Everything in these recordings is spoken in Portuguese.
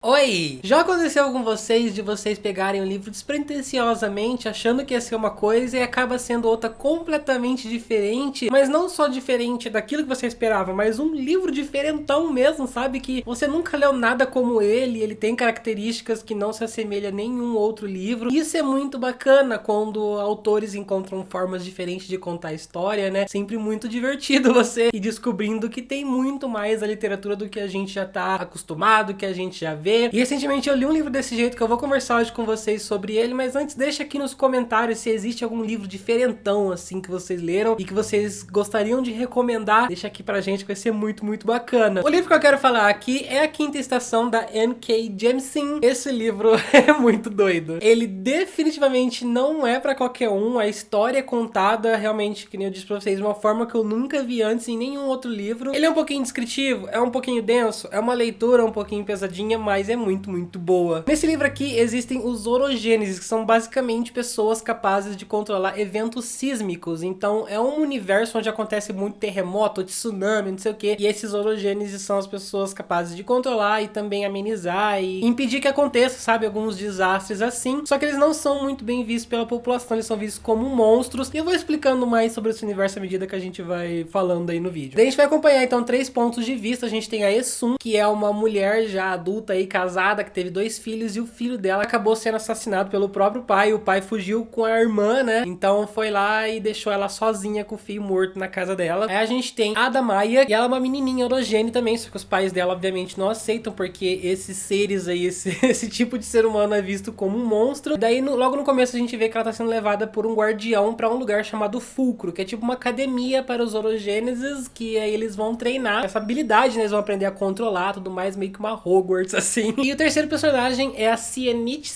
Oi! Já aconteceu com vocês de vocês pegarem um livro despretensiosamente achando que ia ser uma coisa e acaba sendo outra completamente diferente, mas não só diferente daquilo que você esperava, mas um livro diferentão mesmo, sabe? Que você nunca leu nada como ele tem características que não se assemelha a nenhum outro livro. Isso é muito bacana quando autores encontram formas diferentes de contar a história, né? Sempre muito divertido você ir descobrindo que tem muito mais a literatura do que a gente já tá acostumado, que a gente já vê. E recentemente eu li um livro desse jeito que eu vou conversar hoje com vocês sobre ele, mas antes deixa aqui nos comentários se existe algum livro diferentão assim que vocês leram e que vocês gostariam de recomendar. Deixa aqui pra gente que vai ser muito, muito bacana. O livro que eu quero falar aqui é A Quinta Estação da N.K. Jemisin. Esse livro é muito doido. Ele definitivamente não é pra qualquer um. A história é contada realmente, que nem eu disse pra vocês, de uma forma que eu nunca vi antes em nenhum outro livro. Ele é um pouquinho descritivo, é um pouquinho denso, é uma leitura um pouquinho pesadinha, mas é muito, muito boa. Nesse livro aqui existem os orogêneses, que são basicamente pessoas capazes de controlar eventos sísmicos. Então é um universo onde acontece muito terremoto, tsunami, não sei o que. E esses orogêneses são as pessoas capazes de controlar e também amenizar e impedir que aconteça, sabe, alguns desastres assim. Só que eles não são muito bem vistos pela população, eles são vistos como monstros. E eu vou explicando mais sobre esse universo à medida que a gente vai falando aí no vídeo. Daí a gente vai acompanhar então 3 pontos de vista. A gente tem a Esun, que é uma mulher já adulta aí, casada, que teve 2 filhos, e o filho dela acabou sendo assassinado pelo próprio pai. O pai fugiu com a irmã, né? Então foi lá e deixou ela sozinha com o filho morto na casa dela. Aí a gente tem a Adamaia, e ela é uma menininha orogênea também, só que os pais dela obviamente não aceitam, porque esses seres aí, esse tipo de ser humano é visto como um monstro. Daí logo no começo a gente vê que ela tá sendo levada por um guardião pra um lugar chamado Fulcro, que é tipo uma academia para os orogêneses, que aí eles vão treinar essa habilidade, né? Eles vão aprender a controlar tudo mais, meio que uma Hogwarts assim. E o terceiro personagem é a Sienite,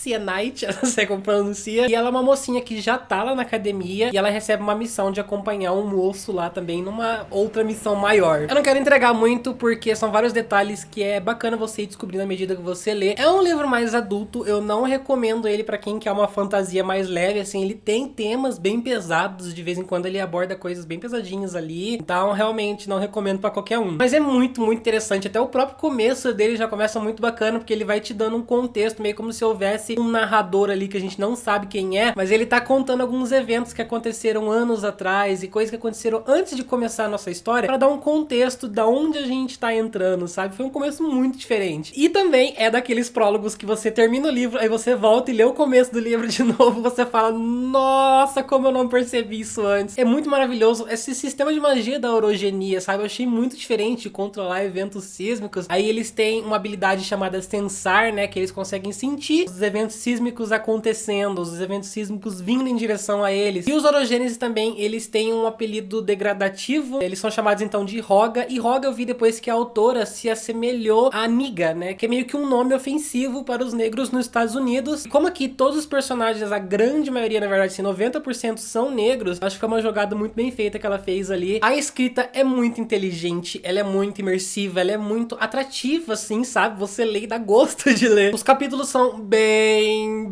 eu não sei como pronuncia, e ela é uma mocinha que já tá lá na academia, e ela recebe uma missão de acompanhar um moço lá também numa outra missão maior. Eu não quero entregar muito, porque são vários detalhes que é bacana você ir descobrindo à medida que você lê. É um livro mais adulto, eu não recomendo ele pra quem quer uma fantasia mais leve, assim, ele tem temas bem pesados, de vez em quando ele aborda coisas bem pesadinhas ali, então realmente não recomendo pra qualquer um. Mas é muito, muito interessante, até o próprio começo dele já começa muito bacana, porque ele vai te dando um contexto, meio como se houvesse um narrador ali que a gente não sabe quem é, mas ele tá contando alguns eventos que aconteceram anos atrás e coisas que aconteceram antes de começar a nossa história, pra dar um contexto da onde a gente tá entrando, sabe? Foi um começo muito diferente. E também é daqueles prólogos que você termina o livro, aí você volta e lê o começo do livro de novo, você fala, nossa, como eu não percebi isso antes. É muito maravilhoso esse sistema de magia da orogenia, sabe? Eu achei muito diferente de controlar eventos sísmicos. Aí eles têm uma habilidade chamada sensar, né? Que eles conseguem sentir os eventos sísmicos acontecendo, os eventos sísmicos vindo em direção a eles. E os orogêneses também, eles têm um apelido degradativo, eles são chamados então de Roga, e Roga eu vi depois que a autora se assemelhou a Niga, né? Que é meio que um nome ofensivo para os negros nos Estados Unidos. E como aqui todos os personagens, a grande maioria, na verdade, assim, 90% são negros, acho que é uma jogada muito bem feita que ela fez ali. A escrita é muito inteligente, ela é muito imersiva, ela é muito atrativa, assim, sabe? Você lê e dá gosto de ler. Os capítulos são bem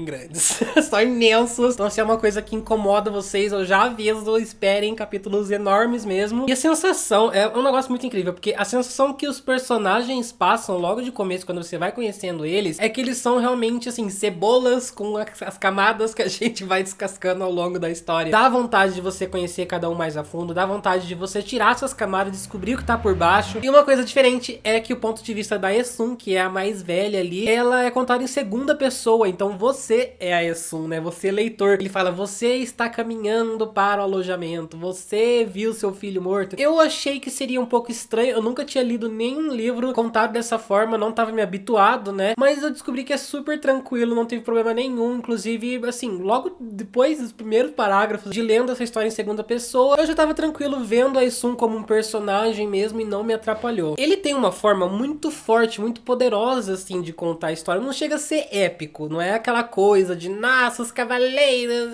grandes. São imensos. Então, se é uma coisa que incomoda vocês, eu já aviso, esperem capítulos enormes mesmo. E a sensação é um negócio muito incrível, porque a sensação que os personagens passam logo de começo, quando você vai conhecendo eles, é que eles são realmente, assim, cebolas com as camadas que a gente vai descascando ao longo da história. Dá vontade de você conhecer cada um mais a fundo, dá vontade de você tirar suas camadas, descobrir o que tá por baixo. E uma coisa diferente é que o ponto de vista da Esun, que é a mais velha ali, ela é contada em segunda pessoa, então você é a Esun, né? Você é leitor. Ele fala, você está caminhando para o alojamento, você viu seu filho morto. Eu achei que seria um pouco estranho, eu nunca tinha lido nenhum livro contado dessa forma, não tava me habituado, né? Mas eu descobri que é super tranquilo, não teve problema nenhum, inclusive, assim, logo depois dos primeiros parágrafos de lendo essa história em segunda pessoa, eu já tava tranquilo vendo a Esun como um personagem mesmo e não me atrapalhou. Ele tem uma forma muito forte, muito poderosa, assim, de contar a história. Não chega a ser épico, não é aquela coisa de, nossa, os cavaleiros...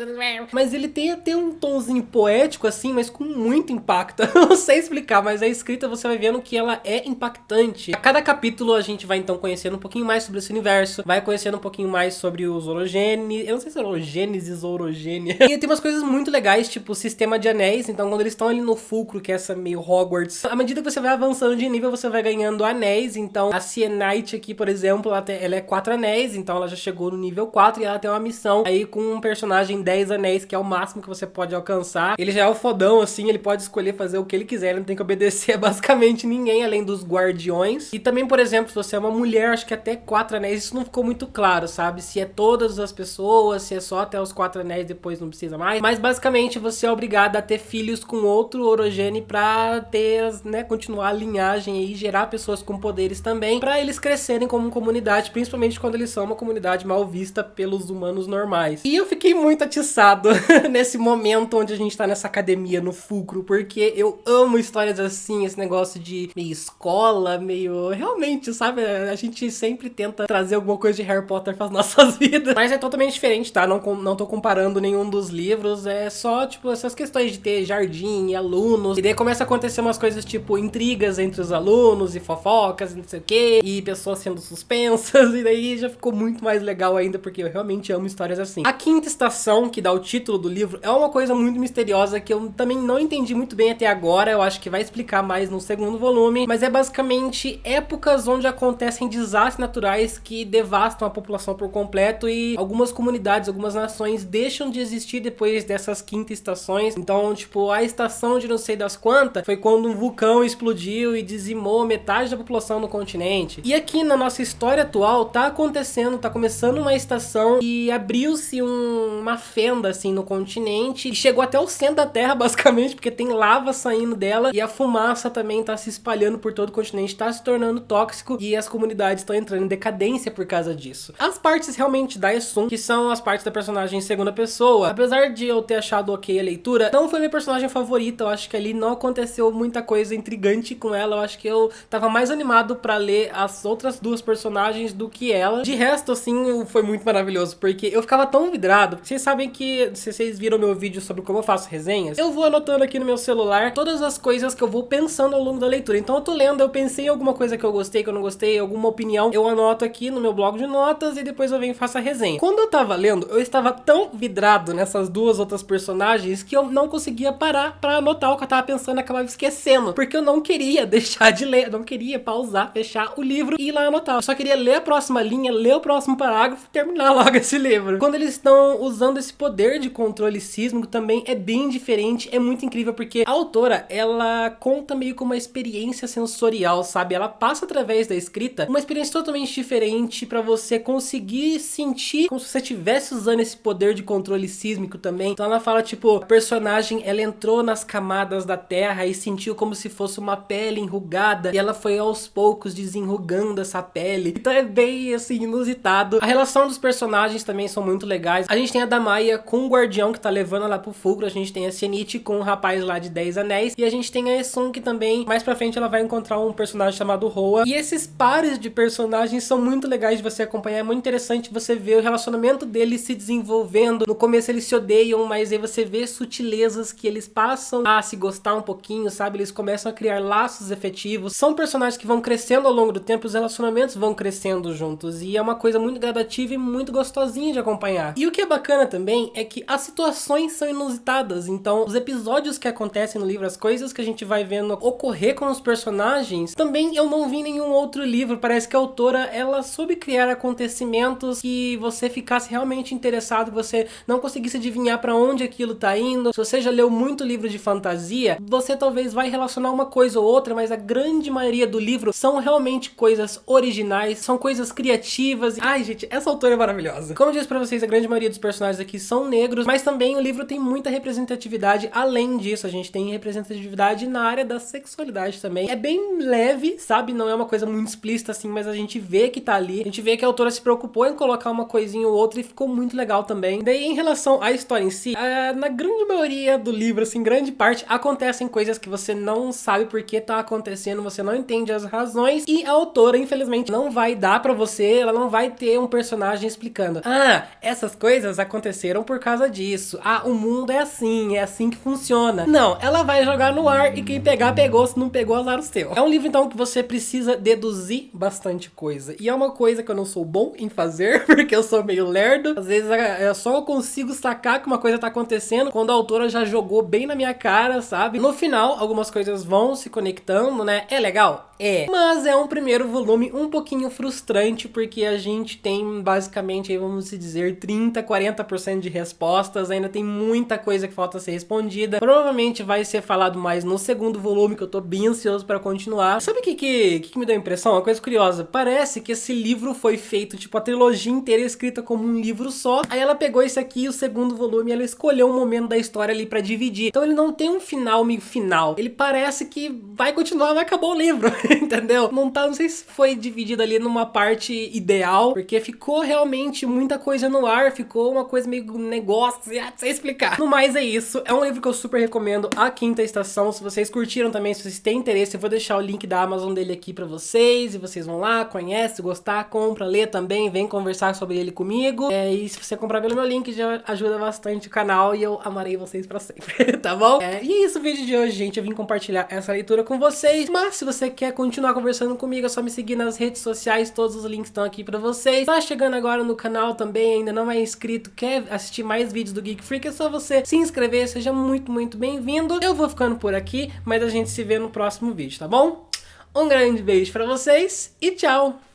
Mas ele tem até um tomzinho poético, assim, mas com muito impacto. Eu não sei explicar, mas a escrita você vai vendo que ela é impactante. A cada capítulo a gente vai, então, conhecendo um pouquinho mais sobre esse universo, vai conhecendo um pouquinho mais sobre os orogêneses. Eu não sei se é orogênesis ou orogênia. E tem umas coisas muito legais, tipo o sistema de anéis. Então, quando eles estão ali no fulcro, que é essa meio Hogwarts, à medida que você vai avançando de nível, você vai ganhando anéis. Então, A Sienite aqui, por exemplo, ela é 4 anéis, então ela já chegou no nível 4 e ela tem uma missão aí com um personagem 10 anéis, que é o máximo que você pode alcançar. Ele já é o fodão, assim, ele pode escolher fazer o que ele quiser, ele não tem que obedecer a basicamente ninguém, além dos guardiões. E também, por exemplo, se você é uma mulher, acho que até 4 anéis, isso não ficou muito claro, sabe? Se é todas as pessoas, se é só até os 4 anéis, depois não precisa mais. Mas basicamente você é obrigado a ter filhos com outro orogene pra ter, né, continuar a linhagem e gerar pessoas com poderes também, pra eles crescerem como comunidade, principalmente quando eles são uma comunidade mal vista pelos humanos normais. E eu fiquei muito atiçado nesse momento onde a gente tá nessa academia no fulcro, porque eu amo histórias assim, esse negócio de meio escola, meio... realmente, sabe? A gente sempre tenta trazer alguma coisa de Harry Potter pras nossas vidas, mas é totalmente diferente, tá? Não tô comparando nenhum dos livros, é só, tipo, essas questões de ter jardim e alunos, e daí começa a acontecer umas coisas, tipo, intrigas entre os alunos e fofocas e não sei o que, e pessoas sendo suspensas, e daí já ficou muito mais legal ainda, porque eu realmente amo histórias assim. A quinta estação, que dá o título do livro, é uma coisa muito misteriosa que eu também não entendi muito bem até agora, eu acho que vai explicar mais no segundo volume, mas é basicamente épocas onde acontecem desastres naturais que devastam a população por completo e algumas comunidades, algumas nações deixam de existir depois dessas quinta estações. Então, tipo, a estação de não sei das quantas foi quando um vulcão explodiu e dizimou metade da população no continente. E aqui na nossa história atual tá acontecendo, tá começando uma estação e abriu-se uma fenda assim no continente e chegou até o centro da Terra basicamente, porque tem lava saindo dela e a fumaça também tá se espalhando por todo o continente, tá se tornando tóxico e as comunidades estão entrando em decadência por causa disso. As partes realmente da Esun, que são as partes da personagem em segunda pessoa, apesar de eu ter achado ok a leitura, não foi minha personagem favorita, eu acho que ali não aconteceu muita coisa intrigante com ela, eu acho que eu tava mais animado pra ler as outras duas personagens do que ela. De resto, assim, foi muito maravilhoso, porque eu ficava tão vidrado, vocês sabem que, se vocês viram meu vídeo sobre como eu faço resenhas, eu vou anotando aqui no meu celular todas as coisas que eu vou pensando ao longo da leitura. Então eu tô lendo, eu pensei em alguma coisa que eu gostei, que eu não gostei, alguma opinião, eu anoto aqui no meu blog de notas e depois eu venho e faço a resenha. Quando eu tava lendo, eu estava tão vidrado nessas duas outras personagens que eu não conseguia parar pra anotar o que eu tava pensando e acabava esquecendo, porque eu não queria deixar de ler, eu não queria pausar, fechar o livro e ir lá anotar. Eu só queria ler a próxima linha, ler o próximo parágrafo e terminar logo esse livro. Quando eles estão usando esse poder de controle sísmico também é bem diferente, é muito incrível, porque a autora, ela conta meio com uma experiência sensorial, sabe? Ela passa através da escrita uma experiência totalmente diferente pra você conseguir sentir como se você estivesse usando esse poder de controle sísmico também. Então ela fala, tipo, a personagem, ela entrou nas camadas da terra e sentiu como se fosse uma pele enrugada e ela foi aos poucos desenrugando essa pele. Então é bem, assim, inusitado. A relação dos personagens também são muito legais. A gente tem a Damaia com o guardião que tá levando ela pro fulcro, a gente tem a Sienite com o rapaz lá de 10 anéis e a gente tem a Esun que também, mais pra frente, ela vai encontrar um personagem chamado Roa. E esses pares de personagens são muito legais de você acompanhar, é muito interessante você ver o relacionamento deles se desenvolvendo. No começo eles se odeiam, mas aí você vê sutilezas que eles passam a se gostar um pouquinho, sabe? Eles começam a criar laços efetivos. São personagens que vão crescendo ao longo do tempo, os relacionamentos vão crescendo juntos e é uma coisa muito gradativa e muito gostosinha de acompanhar. E o que é bacana também é que as situações são inusitadas, então os episódios que acontecem no livro, as coisas que a gente vai vendo ocorrer com os personagens, também eu não vi em nenhum outro livro. Parece que a autora, ela soube criar acontecimentos que você ficasse realmente interessado, que você não conseguisse adivinhar pra onde aquilo tá indo. Se você já leu muito livro de fantasia, você talvez vai relacionar uma coisa ou outra, mas a grande maioria do livro são realmente coisas originais, são coisas criativas. Ai, gente, essa autora é maravilhosa. Como eu disse pra vocês, a grande maioria dos personagens aqui são negros, mas também o livro tem muita representatividade. Além disso, a gente tem representatividade na área da sexualidade também. É bem leve, sabe? Não é uma coisa muito explícita assim, mas a gente vê que tá ali. A gente vê que a autora se preocupou em colocar uma coisinha ou outra e ficou muito legal também. Daí, em relação à história em si, na grande maioria do livro, assim, grande parte, acontecem coisas que você não sabe por que tá acontecendo, você não entende as razões, e a autora, infelizmente, não vai dar pra você, ela não vai ter um personagem explicando: ah, essas coisas aconteceram por causa disso, ah, o mundo é assim que funciona. Não, ela vai jogar no ar e quem pegar, pegou, se não pegou, azar o seu. É um livro, então, que você precisa deduzir bastante coisa, e é uma coisa que eu não sou bom em fazer, porque eu sou meio lerdo. Às vezes eu só consigo sacar que uma coisa tá acontecendo quando a autora já jogou bem na minha cara, sabe? No final, algumas coisas vão se conectando, né? É legal? É. Mas é um primeiro volume um pouquinho frustrante, porque a gente tem basicamente, aí vamos dizer, 30, 40% de respostas, ainda tem muita coisa que falta ser respondida. Provavelmente vai ser falado mais no segundo volume, que eu tô bem ansioso pra continuar. Sabe o que me deu a impressão? Uma coisa curiosa, parece que esse livro foi feito, tipo, a trilogia inteira escrita como um livro só, aí ela pegou esse aqui, o segundo volume, e ela escolheu um momento da história ali pra dividir. Então ele não tem um final meio final, ele parece que vai continuar, vai acabar o livro, entendeu? Não sei se foi dividido ali numa parte ideal, porque ficou realmente muita coisa no ar, ficou uma coisa meio negócio, não sei explicar. No mais é isso, é um livro que eu super recomendo, A Quinta Estação. Se vocês curtiram também, se vocês têm interesse, eu vou deixar o link da Amazon dele aqui pra vocês, e vocês vão lá, conhece, gostar, compra, lê também, vem conversar sobre ele comigo. E se você comprar pelo meu link, já ajuda bastante o canal e eu amarei vocês pra sempre, tá bom? E é isso o vídeo de hoje, gente. Eu vim compartilhar essa leitura com vocês, mas se você quer continuar conversando comigo, é só me seguir nas redes sociais, todos os links estão aqui pra vocês. Tá chegando agora no canal também, ainda não é inscrito, quer assistir mais vídeos do Geek Freak, é só você se inscrever, seja muito, muito bem-vindo. Eu vou ficando por aqui, mas a gente se vê no próximo vídeo, tá bom? Um grande beijo pra vocês e tchau!